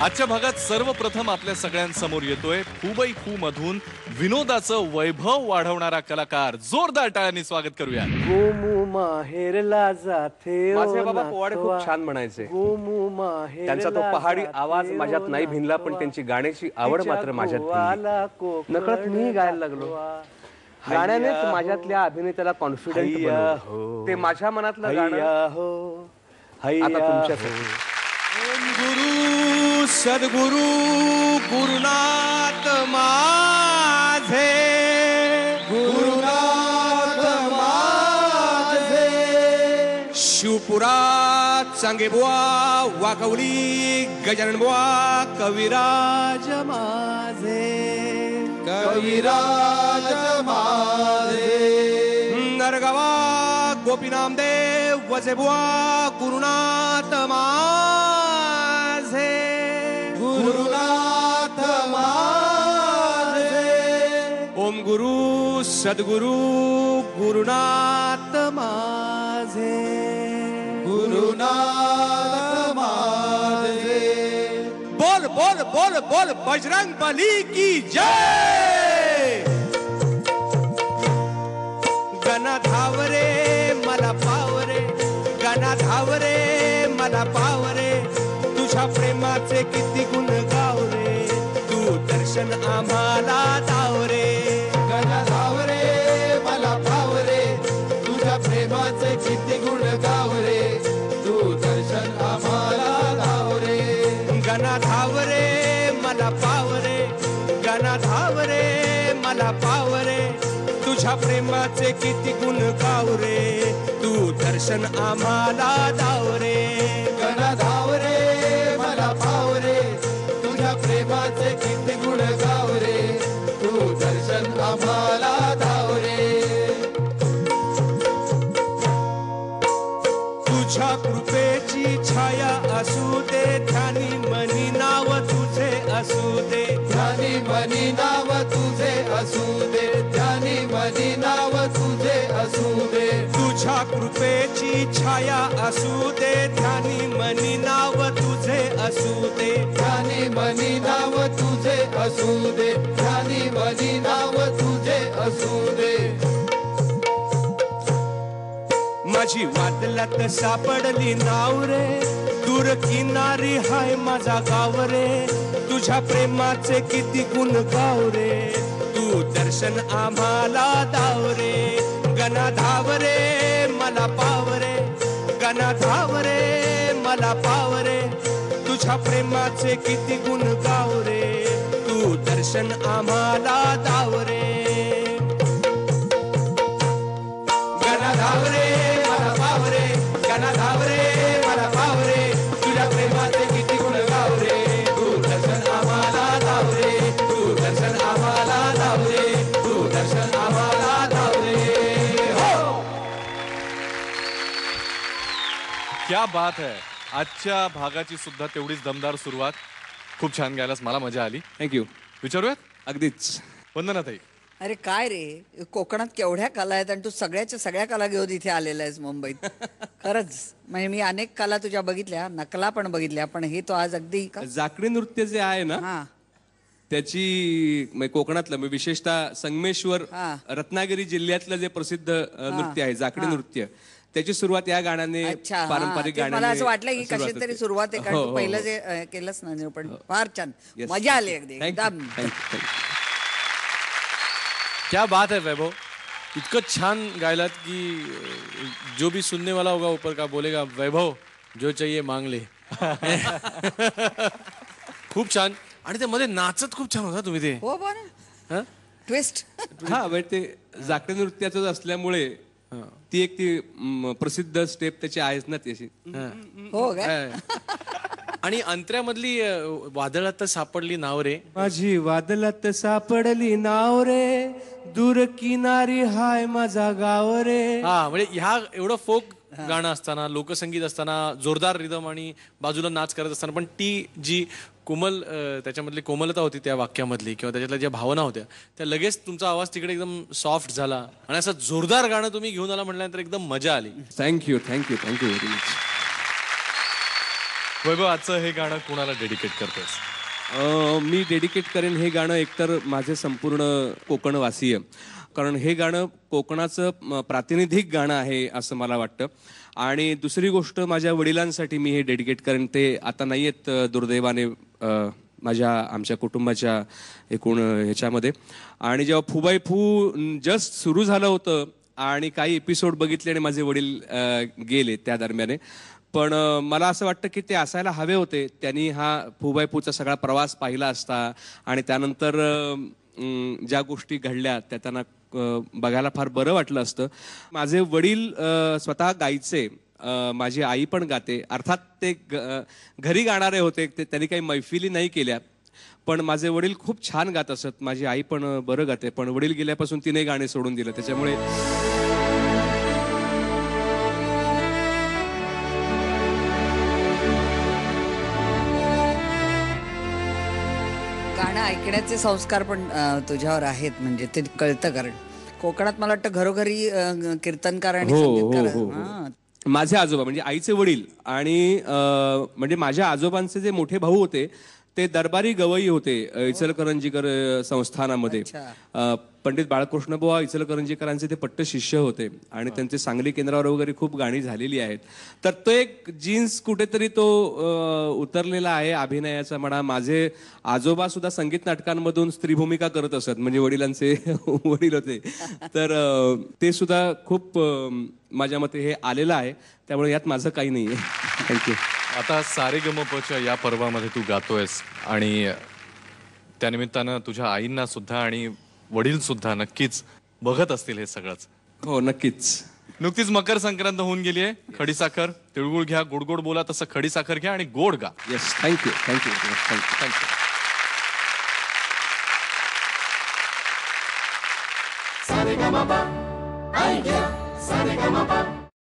आजच्या भागात सर्वप्रथम आपल्या सगळ्यांसमोर येतोय फुबई फू मधून विनोदाचं वैभव वाढवणारा कलाकार. जोरदार टाळ्यांनी स्वागत करूया. गोमू माहेरला जाते माझे बाबा पोवाडे खूप छान म्हणायचे. गोमू माहेर त्यांचा तो पहाडी आवाज माझ्यात नाही भिनला, पण त्यांची गाण्याची आवड मात्र माझ्यात भिनली. नकळत मी गायला लागलो. गाण्यानेच माझ्यातल्या अभिनेत्याला कॉन्फिडन्स बनवलं. ते माझ्या मनातलं गाणं हो आता तुमच्यासाठी. ओम गुरु सद्गुरु गुरुनाथ माझे, गुरुनाथ माझे. शिवपुरात चांगे बुवा वाकवली, गजानन बुवा कविराज माझे, कविराज माझे. नरगावा गोपी नामदेव वजे बुवा गुरुनाथ माझे, गुरुनाथ माझे. ओम गुरु सद्गुरु गुरुनाथ माझे, गुरुनाथ माझे. बोल बोल बोल बोल बजरंग बली की जय. गणा धावरे मला पावरे, गणा धावरे मला पावरे. तुझ्या प्रेमाचे किती गुण गावरे, तू दर्शन आम्हाला दावरे. गणा धावरे मला पावरे, तुझ्या प्रेमाचे किती गुण गावरे, तू दर्शन आम्हाला धावरे. गणा धावरे मला पावरे, गणा धावरे मला पावरे. तुझ्या प्रेमाचे किती गुण गावरे, तू दर्शन आम्हाला दावरे. गणा धावरे मला पावरे, तुझ्या प्रेमाचे किती गुण गावरे, तू दर्शन आम्हाला धावरे. तुझ्या कृपेची छाया असू दे, ध्यानी मनी नाव तुझे असू दे. ध्यानी मनी नाव तुझे असू दे, ध्यानी मनी नाव तुझे असू दे. तुझ्या कृपेची छाया असू दे, ध्यानी मनी नाव तुझे असू दे. ध्यानी मनी नाव तुझे असू दे, ध्यानी मनी नाव तुझे असू दे. माझी वादलात सापडली नाव रे, दूर किनारी हाय माझा गाव रे. तुझ्या प्रेमाचे किती गुण गाव रे, तू दर्शन आम्हाला दावरे. गणा धावरे मला पावरे, गणा धावरे मला पावरे. तुझ्या प्रेमाचे किती गुण गाव रे, तू दर्शन आम्हाला दावरे. गणा धावरे मला पावरे, गणा धावरे मला पावरे. तुझ्या प्रेमाचे किती गुण गावरे, तू दर्शन आम्हाला दावरे, तू दर्शन आम्हाला दावरे, तू दर्शन आम्हाला दावरे. हो क्या बात है. आजच्या भागाची सुद्धा तेवढीच दमदार सुरुवात. खूप छान गायलास, मला मजा आली. थँक्यू. विचारूयात? अगदीच. वंदनाताई, अरे काय रे, कोकणात केवढ्या कला आहेत आणि तू सगळ्याच्या सगळ्या कला घेऊन इथे आलेला आहेस मुंबईत. खरंच म्हणजे मी अनेक कला तुझ्या बघितल्या, नकला पण बघितल्या, पण हे तो आज अगदी जाकडी नृत्य जे आहे ना, हा त्याची कोकणातलं विशेषतः संगमेश्वर हा. रत्नागिरी जिल्ह्यातलं जे प्रसिद्ध नृत्य आहे जाकडी नृत्य, त्याची सुरुवात या गाण्याने, अच्छा, हा. पारंपरिक ते गाण्याने मला असं वाटलं की सुरुवात कशी तरी होते. सुरुवात आहे, कारण हो, तू हो, पहिलं हो. जे केलंस ना निरूपण हो. फार छान, Yes. मजा आली अगदी Thank you. एकदम. Thank you. Thank you. क्या बात है वैभव. इतकं छान गायलात की जो भी सुनने वाला होगा ऊपर का बोलेगा वैभव जो चाहिए मांग ले. खूप छान. आणि ते मध्ये नाचत खूप छान होता तुम्ही ते. हो बरं, हं? ट्विस्ट. हा म्हणजे ते जाकडी नृत्याचं असल्यामुळे ती एक प्रसिद्ध स्टेप त्याची आहेच ना त्याची. हो काय. आणि अंतऱ्यामधली वादळात सापडली नाव रे. माझी वादलात सापडली नाव रे, दूर किनारी हाय माझा गाव रे. हा म्हणजे ह्या एवढं फोक गाणं असताना, लोकसंगीत असताना, जोरदार रिदम आणि बाजूला नाच करत असताना, पण ती जी कोमल त्याच्यामधली कोमलता होती त्या वाक्यामधली किंवा त्याच्यातल्या ज्या भावना होत्या त्या लगेच तुमचा आवाज तिकडे एकदम सॉफ्ट झाला आणि असं जोरदार गाणं तुम्ही घेऊन आला म्हटल्यानंतर एकदम मजा आली. Thank you very much. वैभव, आजचं हे गाणं कुणाला डेडिकेट करतोस? मी डेडिकेट करेन हे गाणं एकतर माझे संपूर्ण कोकणवासीय, कारण हे गाणं कोकणाचं प्रातिनिधिक गाणं आहे असं मला वाटतं. आणि दुसरी गोष्ट माझ्या वडिलांसाठी मी हे डेडिकेट करेन. ते आता नाही आहेत दुर्दैवाने आमच्या कुटुंबाच्या एकूण ह्याच्यामध्ये. आणि जेव्हा फुबाई फू जस्ट सुरू झालं होतं आणि काही एपिसोड बघितले आणि माझे वडील गेले त्या दरम्याने, पण मला असं वाटतं की ते असायला हवे होते. त्यांनी हा फुबाईपूचा सगळा प्रवास पाहिला असता आणि त्यानंतर ज्या गोष्टी घडल्या त्या त्यांना बघायला फार बरं वाटलं असतं. माझे वडील स्वतः गायचे, माझी आई पण गाते. अर्थात ते घरी गाणारे होते, त्यांनी काही मैफिली नाही केल्या, पण माझे वडील खूप छान गात असत. माझी आई पण बरं गाते, पण वडील गेल्यापासून तिने गाणे सोडून दिलं. त्याच्यामुळे गाणं ऐकण्याचे संस्कार पण तुझ्यावर आहेत, म्हणजे ते कळतं. कारण कोकणात मला वाटतं घरोघरी कीर्तनकार आणि संगीतकार. हां. माझे आजोबा म्हणजे आईचे वडील आणि म्हणजे माझ्या आजोबांचे जे मोठे भाऊ होते ते दरबारी गवई होते इचलकरंजीकर संस्थानामध्ये. पंडित बाळकृष्णबुवा इचलकरंजीकरांचे ते पट्ट शिष्य होते आणि त्यांचे सांगली केंद्रावर वगैरे खूप गाणी झालेली आहेत. तर तो एक जीन्स कुठेतरी तो उतरलेला आहे अभिनयाचा म्हणा. माझे आजोबा सुद्धा संगीत नाटकांमधून स्त्री भूमिका करत असत, म्हणजे वडिलांचे वडील होते. तर ते सुद्धा खूप माझ्या मते हे आलेलं आहे, त्यामुळे यात माझं काही नाही आहे. थँक्यू. आता सारेगमपच्या या पर्वामध्ये तू गातोयस आणि त्यानिमित्तानं तुझ्या आईंना सुद्धा आणि वडील सुद्धा नक्कीच बघत असतील हे सगळंच. हो, नक्कीच. नुकतीच मकर संक्रांत होऊन गेली आहे. खडीसाखर, तिळगुळ घ्या, गोड गोड बोला, तसं खडीसाखर घ्या आणि गोड गा. Yes, thank you thank you thank you thank you. Saregamapa, ऐका सारेगमपा.